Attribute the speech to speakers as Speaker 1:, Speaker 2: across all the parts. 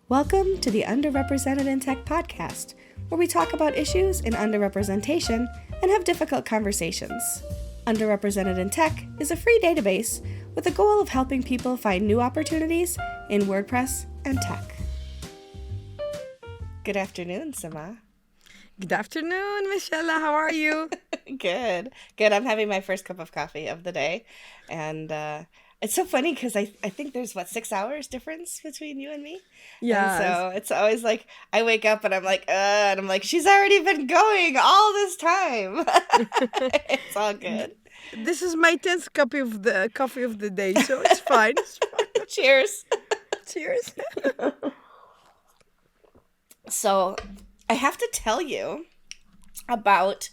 Speaker 1: Welcome to the Underrepresented in Tech podcast, where we talk about issues in underrepresentation and have difficult conversations. Underrepresented in Tech is a free database with the goal of helping people find new opportunities in WordPress and tech. Good afternoon, Samah.
Speaker 2: Good afternoon, Michelle. How are you?
Speaker 1: Good. I'm having my first cup of coffee of the day. And it's so funny because I think there's, 6 hours difference between you and me?
Speaker 2: Yeah.
Speaker 1: And so it's always like, I wake up and I'm like, and I'm like, she's already been going all this time. It's all good.
Speaker 2: This is my 10th coffee of the day, so it's fine.
Speaker 1: Cheers.
Speaker 2: Cheers.
Speaker 1: So I have to tell you about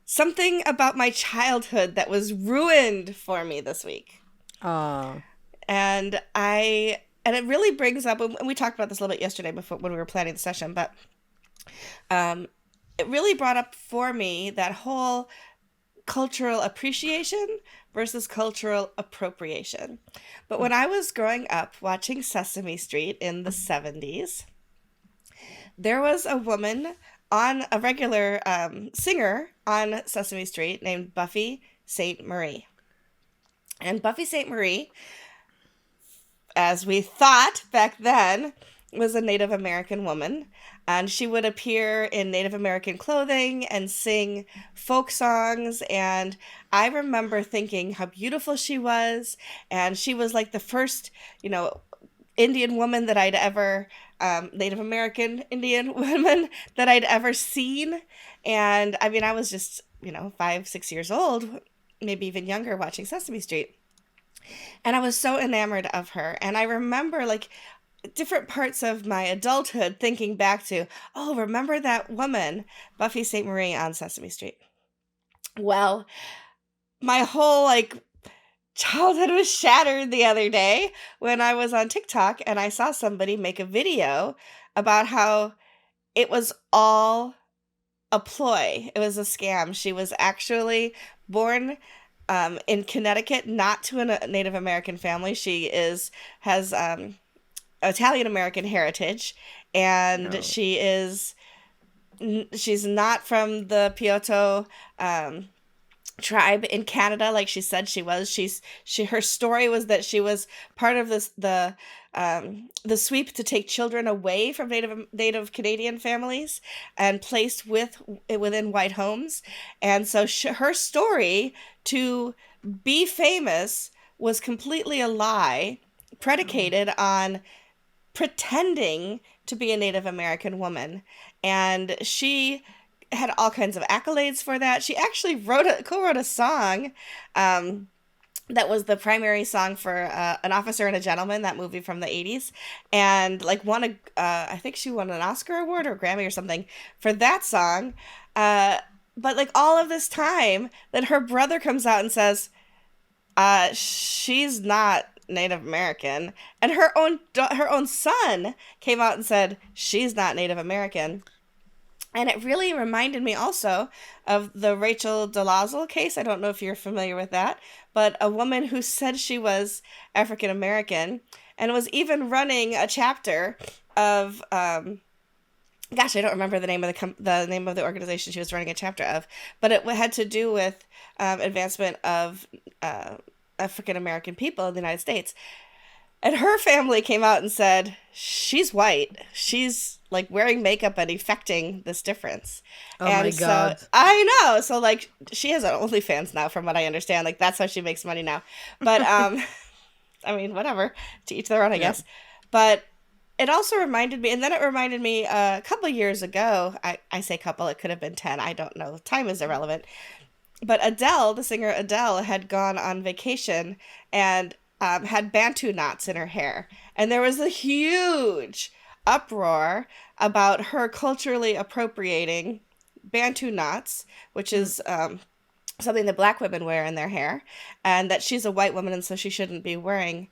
Speaker 1: something about my childhood that was ruined for me this week. And it really brings up, and we talked about this a little bit yesterday before when we were planning the session, but it really brought up for me that whole cultural appreciation versus cultural appropriation. But when I was growing up watching Sesame Street in the 70s, there was a woman on a regular singer on Sesame Street named Buffy Sainte-Marie. And Buffy Sainte-Marie, as we thought back then, was a Native American woman. And she would appear in Native American clothing and sing folk songs. And I remember thinking how beautiful she was. And she was like the first, Indian woman that I'd ever, Native American Indian woman that I'd ever seen. And I mean, I was just, 5, 6 years old, maybe even younger, watching Sesame Street. And I was so enamored of her. And I remember different parts of my adulthood thinking back to, remember that woman, Buffy Sainte-Marie on Sesame Street. Well, my whole childhood was shattered the other day when I was on TikTok and I saw somebody make a video about how it was all a ploy. It was a scam. She was actually born in Connecticut, not to a Native American family. She has Italian American heritage, and she's not from the Pioto tribe in Canada, like she said she was. Her story was that she was part of the sweep to take children away from Native Canadian families and placed within white homes, and so her story to be famous was completely a lie, predicated on pretending to be a Native American woman. And she had all kinds of accolades for that. She actually co-wrote a song that was the primary song for An Officer and a Gentleman, that movie from the 80s, and won I think she won an Oscar award or Grammy or something for that song. But all of this time, then her brother comes out and says, she's not Native American, and her own son came out and said she's not Native American. And it really reminded me also of the Rachel Dolezal case. I don't know if you're familiar with that, but a woman who said she was African American and was even running a chapter of I don't remember the name of the organization she was running a chapter of, but it had to do with advancement of African American people in the United States. And her family came out and said, she's white. She's wearing makeup and effecting this difference.
Speaker 2: Oh, and my God.
Speaker 1: So, I know. So she has an OnlyFans now, from what I understand. That's how she makes money now. But, I mean, whatever. To each their own, I guess. But it also reminded me, and then it reminded me a couple years ago, I say couple, it could have been 10. I don't know. Time is irrelevant. But Adele, the singer Adele, had gone on vacation and had Bantu knots in her hair. And there was a huge uproar about her culturally appropriating Bantu knots, which is something that Black women wear in their hair, and that she's a white woman and so she shouldn't be wearing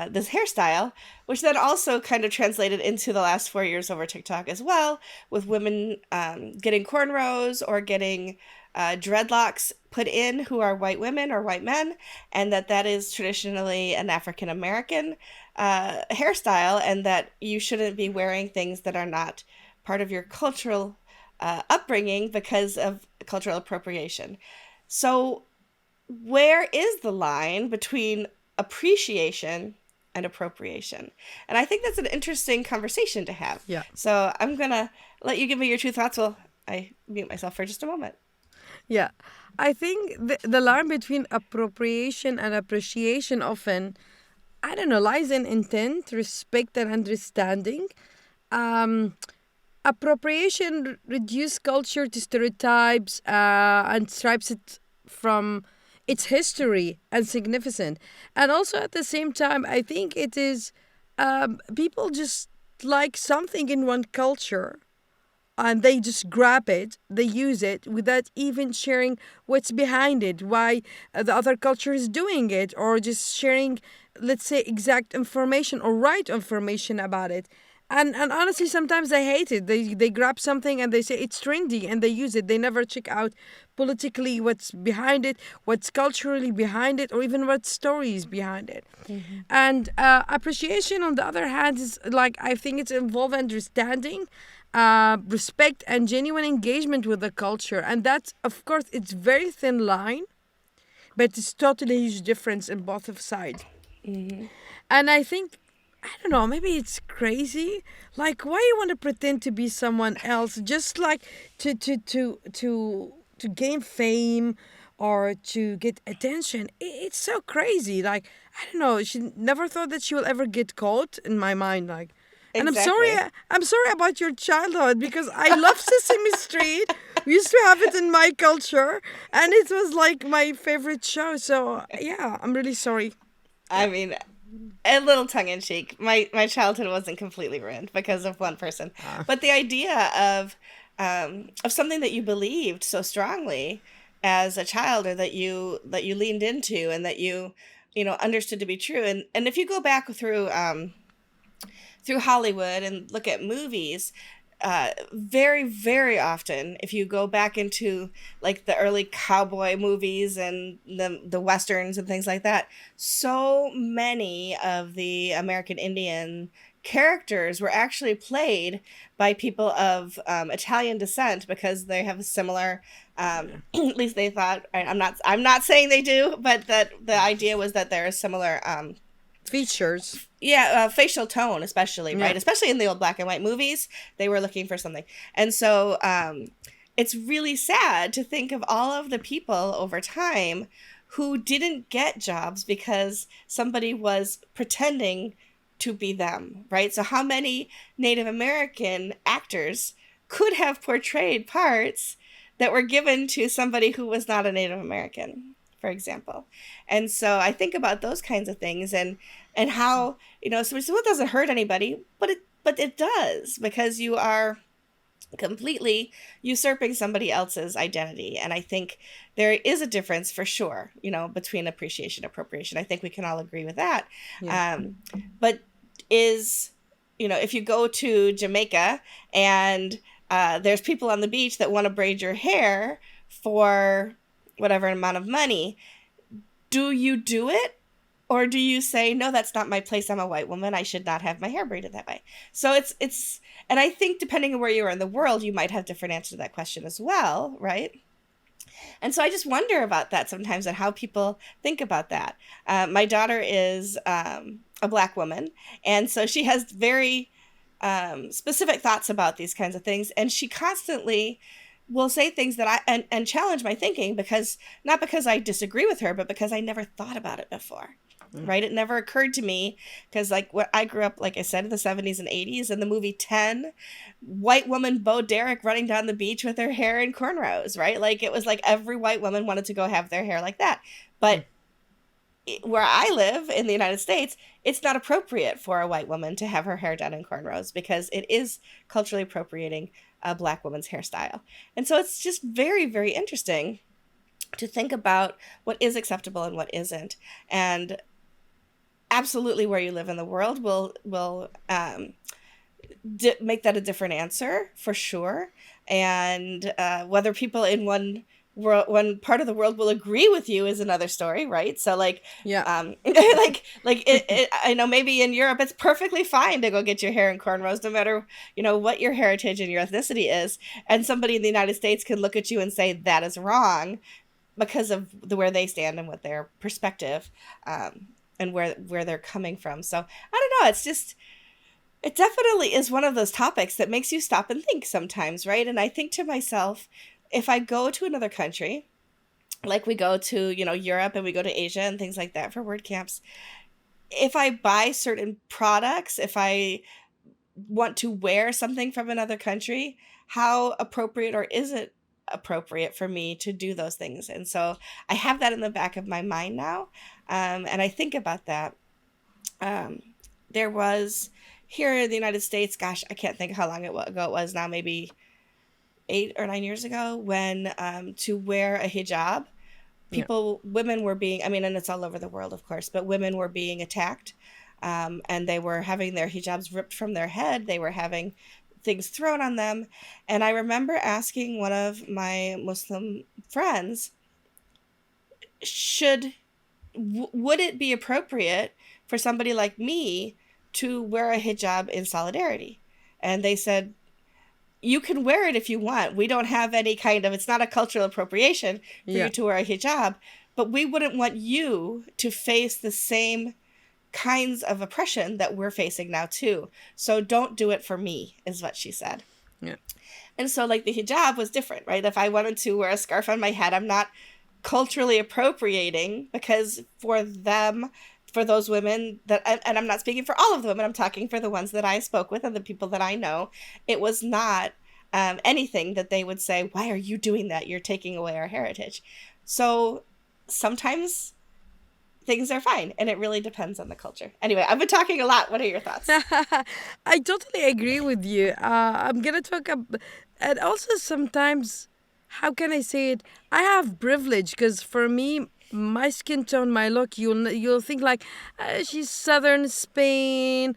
Speaker 1: this hairstyle, which then also kind of translated into the last 4 years over TikTok as well, with women getting cornrows or getting dreadlocks put in who are white women or white men, and that is traditionally an African American hairstyle, and that you shouldn't be wearing things that are not part of your cultural upbringing because of cultural appropriation. So, where is the line between appreciation and appropriation? And I think that's an interesting conversation to have.
Speaker 2: Yeah.
Speaker 1: So I'm going to let you give me your two thoughts while I mute myself for just a moment.
Speaker 2: Yeah. I think the line between appropriation and appreciation often, I don't know, lies in intent, respect, and understanding. Um, Appropriation reduces culture to stereotypes and strips it from its history and significance. And also at the same time, I think it is people just like something in one culture and they just grab it, they use it without even sharing what's behind it, why the other culture is doing it, or just sharing, let's say, exact information or right information about it. And honestly, sometimes I hate it. They grab something and they say it's trendy and they use it. They never check out politically what's behind it, what's culturally behind it, or even what story is behind it.
Speaker 1: Mm-hmm.
Speaker 2: And appreciation, on the other hand, is like I think it's involved understanding, respect, and genuine engagement with the culture. And that's, of course, it's very thin line, but it's totally a huge difference in both of sides.
Speaker 1: Mm-hmm.
Speaker 2: And I think, I don't know, maybe it's crazy. Like, why you want to pretend to be someone else just like to gain fame or to get attention? It's so crazy. Like, I don't know. She never thought that she will ever get caught in my mind. Like, and
Speaker 1: Exactly.
Speaker 2: I'm sorry about your childhood because I love Sesame Street. We used to have it in my culture, and it was like my favorite show. So yeah, I'm really sorry.
Speaker 1: I
Speaker 2: Yeah.
Speaker 1: mean, a little tongue in cheek. My childhood wasn't completely ruined because of one person,
Speaker 2: Uh,
Speaker 1: but the idea of something that you believed so strongly as a child, or that you leaned into, and that you know understood to be true. And if you go back through Hollywood and look at movies, very, very often, if you go back into like the early cowboy movies and the westerns and things like that, so many of the American Indian characters were actually played by people of Italian descent, because they have a similar, at least they thought. I'm not saying they do, but that the idea was that there is similar
Speaker 2: Features.
Speaker 1: yeah, facial tone, especially,
Speaker 2: Yeah.
Speaker 1: right? Especially in the old black and white movies, they were looking for something. And so it's really sad to think of all of the people over time who didn't get jobs because somebody was pretending to be them, right? So, how many Native American actors could have portrayed parts that were given to somebody who was not a Native American, for example? And so I think about those kinds of things, and how, so it doesn't hurt anybody, but it does, because you are completely usurping somebody else's identity. And I think there is a difference for sure, between appreciation and appropriation. I think we can all agree with that.
Speaker 2: Yeah.
Speaker 1: But is, if you go to Jamaica and there's people on the beach that want to braid your hair for whatever amount of money, do you do it? Or do you say, no, that's not my place. I'm a white woman. I should not have my hair braided that way. So and I think depending on where you are in the world, you might have different answers to that question as well, right? And so I just wonder about that sometimes, and how people think about that. My daughter is a black woman, and so she has very specific thoughts about these kinds of things, and she constantly will say things that and challenge my thinking, because not because I disagree with her, but because I never thought about it before. Right? It never occurred to me, because like what I grew up, like I said, in the 70s and 80s, and the movie 10, white woman Bo Derek running down the beach with her hair in cornrows, right? Like, it was like every white woman wanted to go have their hair like that. But where I live in the United States, it's not appropriate for a white woman to have her hair done in cornrows, because it is culturally appropriating a black woman's hairstyle. And so it's just very, very interesting to think about what is acceptable and what isn't. And absolutely, where you live in the world will make that a different answer, for sure. And whether people in one when part of the world will agree with you is another story, right? So like,
Speaker 2: Yeah.
Speaker 1: I know maybe in Europe it's perfectly fine to go get your hair in cornrows, no matter what your heritage and your ethnicity is, and somebody in the United States can look at you and say that is wrong because of where they stand and what their perspective, and where they're coming from. So I don't know. It's just it definitely is one of those topics that makes you stop and think sometimes, right? And I think to myself, if I go to another country, like we go to, Europe and we go to Asia and things like that for word camps, if I buy certain products, if I want to wear something from another country, how appropriate or is it appropriate for me to do those things? And so I have that in the back of my mind now. And I think about that. Um, there was here in the United States, gosh, I can't think how long ago it was now, maybe 8 or 9 years ago, when to wear a hijab,
Speaker 2: Yeah.
Speaker 1: women were being, I mean, and it's all over the world, of course, but women were being attacked. And they were having their hijabs ripped from their head. They were having things thrown on them. And I remember asking one of my Muslim friends, should would it be appropriate for somebody like me to wear a hijab in solidarity? And they said, you can wear it if you want. We don't have any kind of, it's not a cultural appropriation for you
Speaker 2: Yeah.
Speaker 1: to wear a hijab, but we wouldn't want you to face the same kinds of oppression that we're facing now too. So don't do it for me, is what she said.
Speaker 2: Yeah.
Speaker 1: And so like the hijab was different, right? If I wanted to wear a scarf on my head, I'm not culturally appropriating, because for them, for those women that, and I'm not speaking for all of the women, I'm talking for the ones that I spoke with and the people that I know, it was not anything that they would say, why are you doing that? You're taking away our heritage. So sometimes things are fine, and it really depends on the culture. Anyway, I've been talking a lot. What are your thoughts?
Speaker 2: I totally agree with you. I'm gonna talk about, and also sometimes, how can I say it? I have privilege because for me, my skin tone, my look, you'll think like, she's Southern Spain,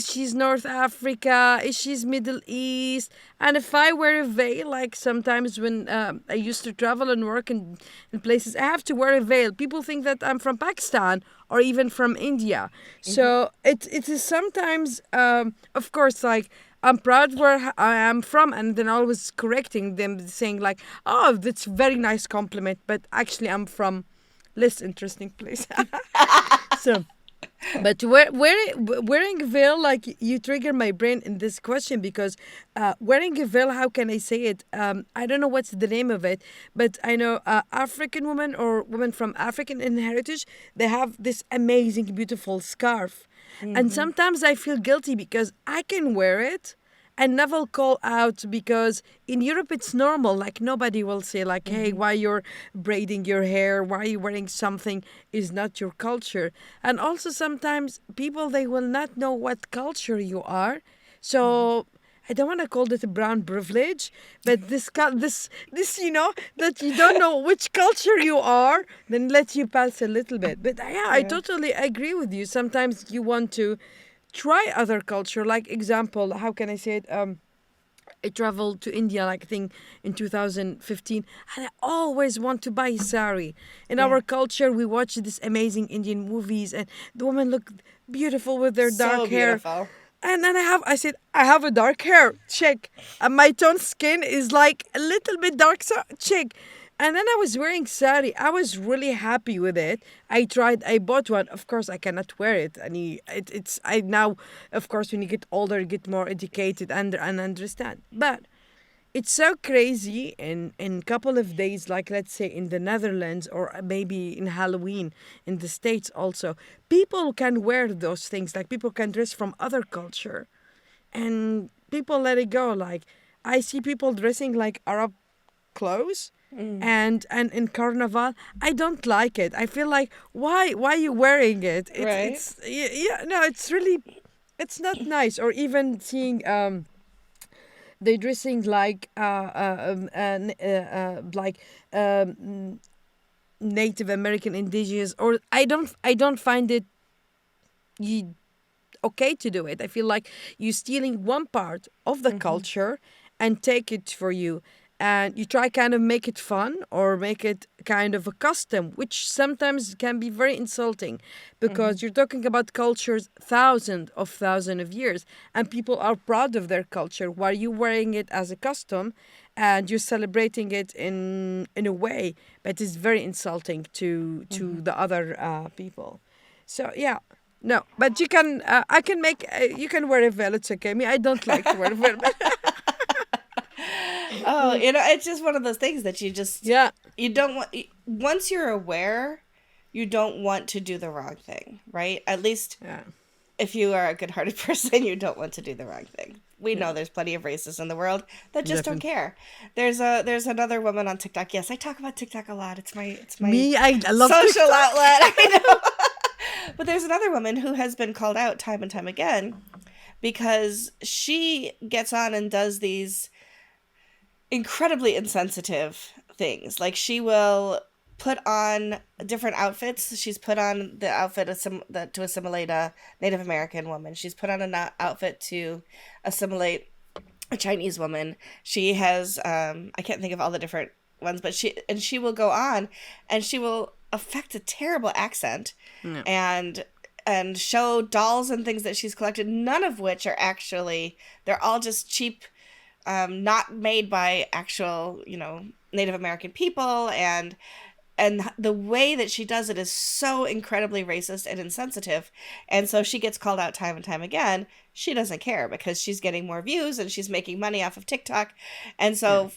Speaker 2: she's North Africa, she's Middle East, and if I wear a veil, like sometimes when I used to travel and work in places, I have to wear a veil. People think that I'm from Pakistan or even from India.
Speaker 1: Mm-hmm.
Speaker 2: So it is sometimes, of course, like I'm proud where I am from, and then always correcting them, saying like, "Oh, that's a very nice compliment," but actually I'm from less interesting place. So, but wearing a veil, like you trigger my brain in this question because wearing a veil, how can I say it? I don't know what's the name of it, but I know African women or women from African in heritage, they have this amazing, beautiful scarf. And
Speaker 1: Mm-hmm.
Speaker 2: sometimes I feel guilty because I can wear it and never call out because in Europe it's normal. Like nobody will say like, "Hey,
Speaker 1: Mm-hmm.
Speaker 2: why you're braiding your hair? Why are you wearing something is not your culture?" And also sometimes people they will not know what culture you are. So I don't want to call it a brown privilege, but this that you don't know which culture you are, then let you pass a little bit. But yeah, I
Speaker 1: Yeah.
Speaker 2: totally agree with you. Sometimes you want to try other culture. Like example, how can I say it? I traveled to India, like I think in 2015, and I always want to buy sari. In
Speaker 1: Yeah.
Speaker 2: our culture, we watch these amazing Indian movies, and the women look beautiful with their dark
Speaker 1: So
Speaker 2: hair.
Speaker 1: beautiful.
Speaker 2: And then I said, I have a dark hair, check. And my tone skin is like a little bit dark, so check. And then I was wearing sari. I was really happy with it. I bought one. Of course, I cannot wear it. And I now, of course, when you get older, you get more educated and understand. But it's so crazy in couple of days, like let's say in the Netherlands or maybe in Halloween in the States also, people can wear those things. Like people can dress from other culture and people let it go. Like I see people dressing like Arab clothes
Speaker 1: Mm.
Speaker 2: and in carnival I don't like it. I feel like why are you wearing it?
Speaker 1: Right.
Speaker 2: Yeah, no, it's really it's not nice. Or even seeing they dressing like like Native American indigenous, or I don't find it you, okay to do it. I feel like you stealing one part of the culture and take it for you. and you try kind of make it fun or make it kind of a custom, which sometimes can be very insulting
Speaker 1: Mm-hmm.
Speaker 2: because you're talking about cultures thousands of years, and people are proud of their culture while you wearing it as a custom and you're celebrating it in a way that is very insulting to
Speaker 1: Mm-hmm.
Speaker 2: the other people. So yeah. No, but you can. I can make. You can wear a veil. It's okay. Me, I don't like to wear a veil.
Speaker 1: Oh, it's just one of those things that
Speaker 2: Yeah.
Speaker 1: you don't want, once you're aware, you don't want to do the wrong thing, right? At least
Speaker 2: Yeah.
Speaker 1: if you are a good-hearted person, you don't want to do the wrong thing. We
Speaker 2: Yeah.
Speaker 1: know there's plenty of racists in the world that just don't
Speaker 2: Definitely.
Speaker 1: care. There's another woman on TikTok. Yes, I talk about TikTok a lot. It's my
Speaker 2: Me, I love
Speaker 1: social
Speaker 2: TikTok.
Speaker 1: outlet. I know. But there's another woman who has been called out time and time again because she gets on and does these incredibly insensitive things. Like she will put on different outfits. She's put on the outfit to assimilate a Native American woman. She's put on an outfit to assimilate a Chinese woman. She has I can't think of all the different ones, but she will go on and she will affect a terrible accent
Speaker 2: Yeah.
Speaker 1: and show dolls and things that she's collected, none of which are actually, they're all just cheap, not made by actual, Native American people, and the way that she does it is so incredibly racist and insensitive. And so she gets called out time and time again. She doesn't care because she's getting more views and she's making money off of TikTok. And
Speaker 2: Yeah.
Speaker 1: so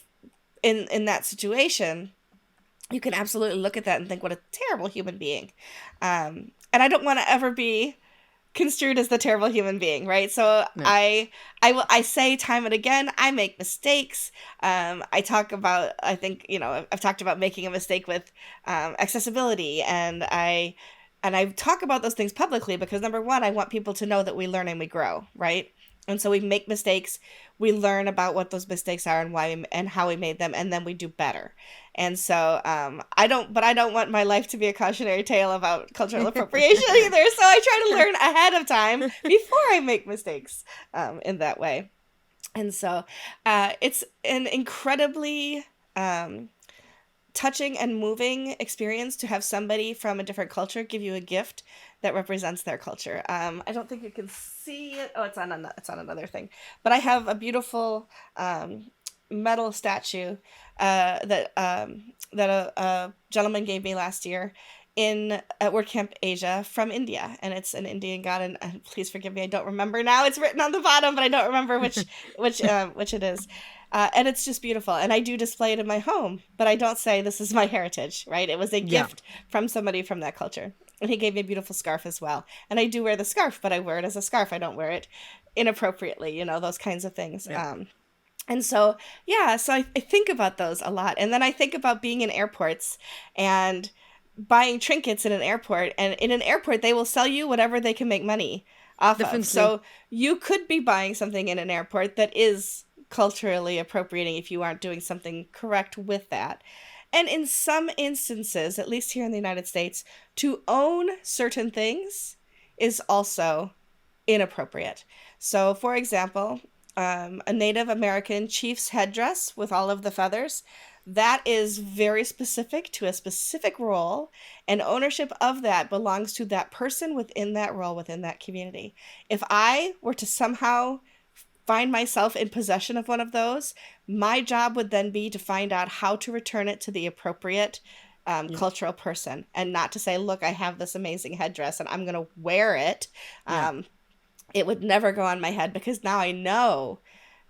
Speaker 1: in that situation, you can absolutely look at that and think, what a terrible human being. And I don't want to ever be construed as the terrible human being, right? So
Speaker 2: No.
Speaker 1: I say time and again, I make mistakes. I talk about, I think, I've talked about making a mistake with accessibility, and I talk about those things publicly because, number one, I want people to know that we learn and we grow, right? And so we make mistakes, we learn about what those mistakes are and why and how we made them, and then we do better. And so I don't want my life to be a cautionary tale about cultural appropriation either. So I try to learn ahead of time before I make mistakes in that way. And so it's an incredibly touching and moving experience to have somebody from a different culture give you a gift that represents their culture. I don't think you can see it. Oh, it's on another thing. But I have a beautiful metal statue that a gentleman gave me last year at WordCamp Asia from India, and it's an Indian god. And please forgive me, I don't remember now. It's written on the bottom, but I don't remember which it is. And it's just beautiful, and I do display it in my home, but I don't say this is my heritage, right? It was a
Speaker 2: Yeah.
Speaker 1: gift from somebody from that culture. And he gave me a beautiful scarf as well. And I do wear the scarf, but I wear it as a scarf. I don't wear it inappropriately, those kinds of things.
Speaker 2: Yeah.
Speaker 1: And so, yeah, so I think about those a lot. And then I think about being in airports and buying trinkets in an airport. And in an airport, they will sell you whatever they can make money off of.
Speaker 2: Definitely.
Speaker 1: So you could be buying something in an airport that is culturally appropriating if you aren't doing something correct with that. And in some instances, at least here in the United States, to own certain things is also inappropriate. So, for example, a Native American chief's headdress with all of the feathers, that is very specific to a specific role, and ownership of that belongs to that person within that role, within that community. If I were to somehow find myself in possession of one of those, my job would then be to find out how to return it to the appropriate
Speaker 2: Yeah.
Speaker 1: cultural person, and not to say, look, I have this amazing headdress and I'm going to wear it.
Speaker 2: Yeah.
Speaker 1: It would never go on my head because now I know,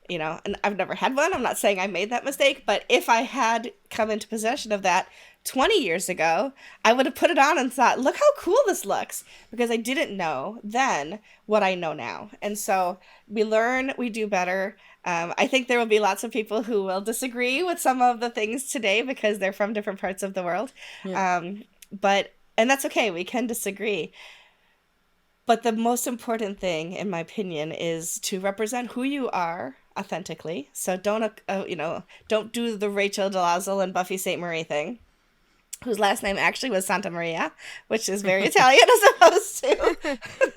Speaker 1: and I've never had one. I'm not saying I made that mistake, but if I had come into possession of that 20 years ago, I would have put it on and thought, look how cool this looks, because I didn't know then what I know now. And so we learn, we do better. I think there will be lots of people who will disagree with some of the things today because they're from different parts of the world.
Speaker 2: Yeah.
Speaker 1: And that's okay. We can disagree. But the most important thing, in my opinion, is to represent who you are authentically. So don't do the Rachel Dolezal and Buffy St. Marie thing, whose last name actually was Santa Maria, which is very Italian as opposed to,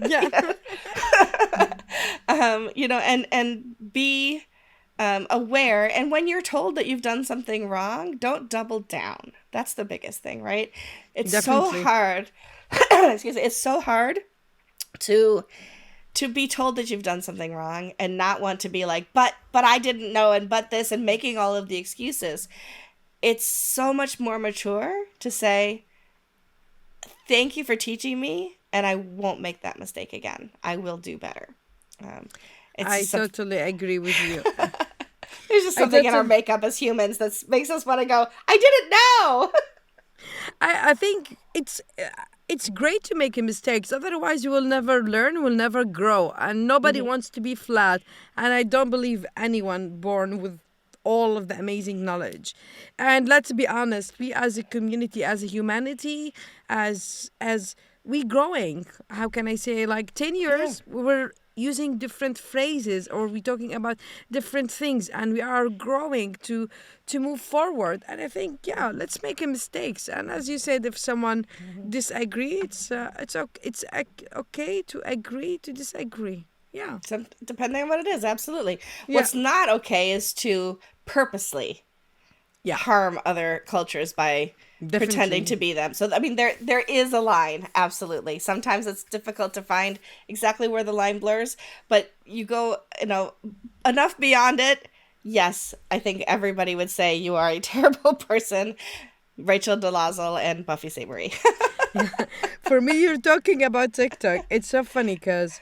Speaker 2: Yeah.
Speaker 1: and be aware. And when you're told that you've done something wrong, don't double down. That's the biggest thing, right? It's so
Speaker 2: Definitely.
Speaker 1: hard. Excuse me. It's so hard to be told that you've done something wrong and not want to be like, but I didn't know, and but this, and making all of the excuses. It's so much more mature to say, thank you for teaching me, and I won't make that mistake again. I will do better. Um, it's
Speaker 2: I
Speaker 1: just some,
Speaker 2: totally agree with you.
Speaker 1: there's just
Speaker 2: I
Speaker 1: something in our
Speaker 2: totally
Speaker 1: makeup as humans that makes us want to go, I didn't know.
Speaker 2: I think it's great to make mistakes. Otherwise, you will never learn, will never grow, and nobody
Speaker 1: Hmm.
Speaker 2: wants to be flat. And I don't believe anyone born with all of the amazing knowledge. And let's be honest, we as a community, as a humanity, as we growing. How can I say? Like 10 years, we were using different phrases, or we talking about different things, and we are growing to move forward. And I think, yeah, let's make a mistakes. And as you said, if someone disagree, okay to agree to disagree. Yeah,
Speaker 1: Some, depending on what it is, absolutely.
Speaker 2: yeah,
Speaker 1: What's not okay is to purposely
Speaker 2: yeah,
Speaker 1: harm other cultures by pretending to
Speaker 2: definitely.
Speaker 1: be them. So I mean there is a line, absolutely. Sometimes it's difficult to find exactly where the line blurs, but you go, enough beyond it. Yes, I think everybody would say you are a terrible person. Rachel Dolezal and Buffy St. Marie.
Speaker 2: For me, you're talking about TikTok. It's so funny because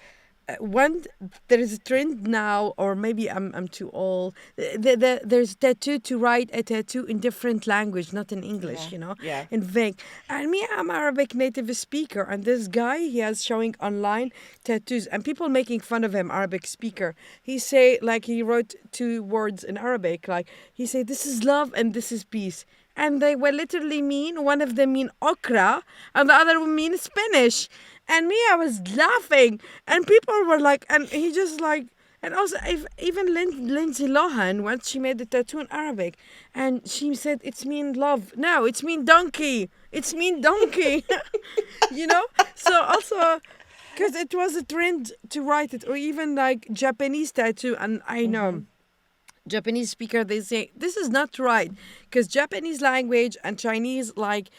Speaker 2: when there is a trend now, or maybe I'm too old. There's tattoo to write a tattoo in different language, not in
Speaker 1: Yeah.
Speaker 2: English,
Speaker 1: Yeah.
Speaker 2: in vague. And me, I'm Arabic native speaker, and this guy he has showing online tattoos, and people making fun of him, Arabic speaker. He say like he wrote two words in Arabic, like he say this is love and this is peace. And they were literally mean. One of them mean okra, and the other one mean Spanish. And me, I was laughing, and people were like, and he just like, and also even Lindsay Lohan once she made the tattoo in Arabic, and she said it's mean love. No, it's mean donkey. It's mean donkey. you know. So also, because it was a trend to write it, or even like Japanese tattoo, and I
Speaker 1: Hmm.
Speaker 2: know. Japanese speaker, they say this is not right because Japanese language and Chinese like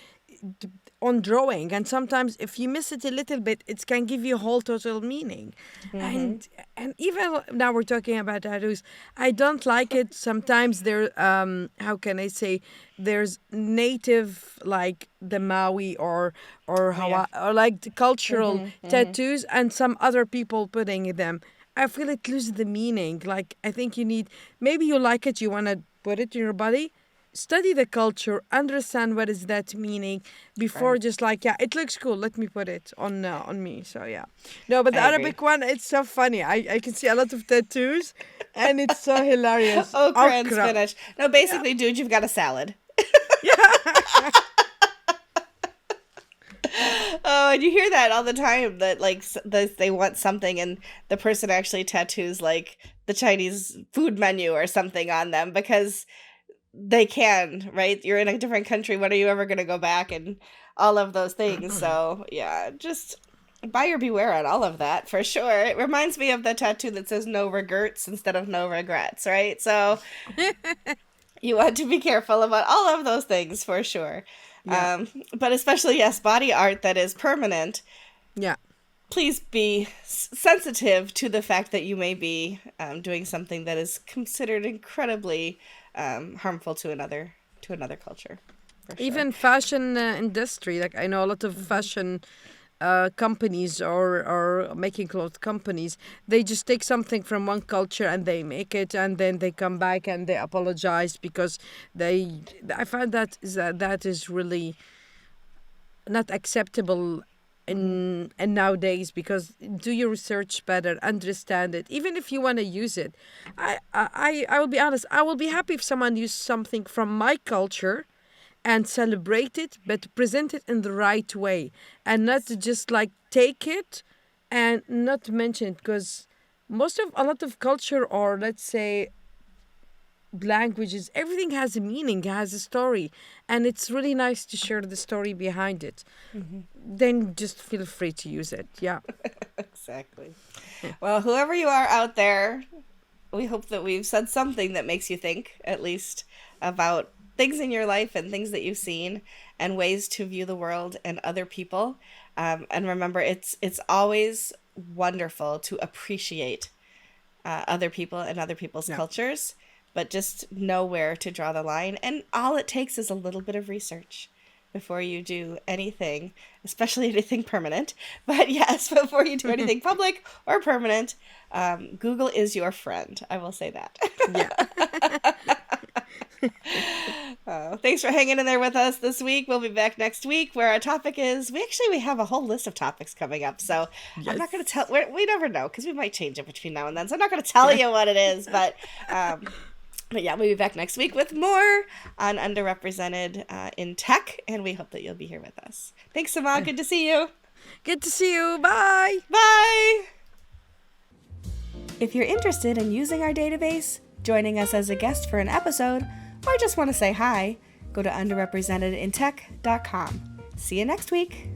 Speaker 2: d- on drawing, and sometimes if you miss it a little bit, it can give you a whole total meaning.
Speaker 1: Hmm.
Speaker 2: And even now we're talking about tattoos, I don't like it. Sometimes there, how can I say, there's native like the Maui or
Speaker 1: Oh yeah.
Speaker 2: Hawaii or like the cultural
Speaker 1: Hmm. Hmm.
Speaker 2: tattoos, and some other people putting them. I feel it loses the meaning. Like I think you need, maybe you like it, you want to put it in your body. Study the culture, understand what is that meaning before
Speaker 1: Right.
Speaker 2: just like, yeah, it looks cool. Let me put it on me. So yeah, no, but
Speaker 1: I
Speaker 2: the
Speaker 1: agree.
Speaker 2: Arabic one, it's so funny. I can see a lot of tattoos, and it's so hilarious.
Speaker 1: Okra and
Speaker 2: Okra,
Speaker 1: spinach. No,
Speaker 2: yeah,
Speaker 1: basically, dude, you've got a salad.
Speaker 2: yeah.
Speaker 1: Oh, and you hear that all the time that like they want something and the person actually tattoos like the Chinese food menu or something on them because they can, right? You're in a different country. When are you ever going to go back and all of those things? So, yeah, just buyer beware on all of that for sure. It reminds me of the tattoo that says no regrets instead of no regrets, right? So, you want to be careful about all of those things for sure.
Speaker 2: Yeah,
Speaker 1: But especially, yes, body art that is permanent.
Speaker 2: yeah.
Speaker 1: Please be sensitive to the fact that you may be doing something that is considered incredibly harmful to another culture, for sure.
Speaker 2: Even fashion industry, like I know a lot of
Speaker 1: Hmm.
Speaker 2: fashion companies or making clothes companies, they just take something from one culture and they make it, and then they come back and they apologize because they. I find that is really not acceptable
Speaker 1: Hmm.
Speaker 2: in nowadays, because do your research better, understand it, even if you want to use it. I will be honest, I will be happy if someone used something from my culture and celebrate it, but present it in the right way, and not to
Speaker 1: Yes.
Speaker 2: just like take it and not mention it, because a lot of culture, or let's say languages, everything has a meaning, has a story, and it's really nice to share the story behind it.
Speaker 1: Hmm.
Speaker 2: Then just feel free to use it. Yeah.
Speaker 1: Exactly. Well, whoever you are out there, we hope that we've said something that makes you think, at least, about things in your life and things that you've seen and ways to view the world and other people. And remember, it's always wonderful to appreciate other people and other people's cultures, but just know where to draw the line. And all it takes is a little bit of research before you do anything, especially anything permanent. But yes, before you do anything public or permanent, Google is your friend. I will say that. Thanks for hanging in there with us this week. We'll be back next week where our topic is, we have a whole list of topics coming up. So I'm not going to tell, we never know because we might change it between now and then. So I'm not going to tell you what it is, but yeah, we'll be back next week with more on underrepresented in tech, and we hope that you'll be here with us. Thanks, Samah. Good to see you.
Speaker 2: Good to see you. Bye.
Speaker 1: Bye. If you're interested in using our database, joining us as a guest for an episode, or just want to say hi, go to underrepresentedintech.com. See you next week.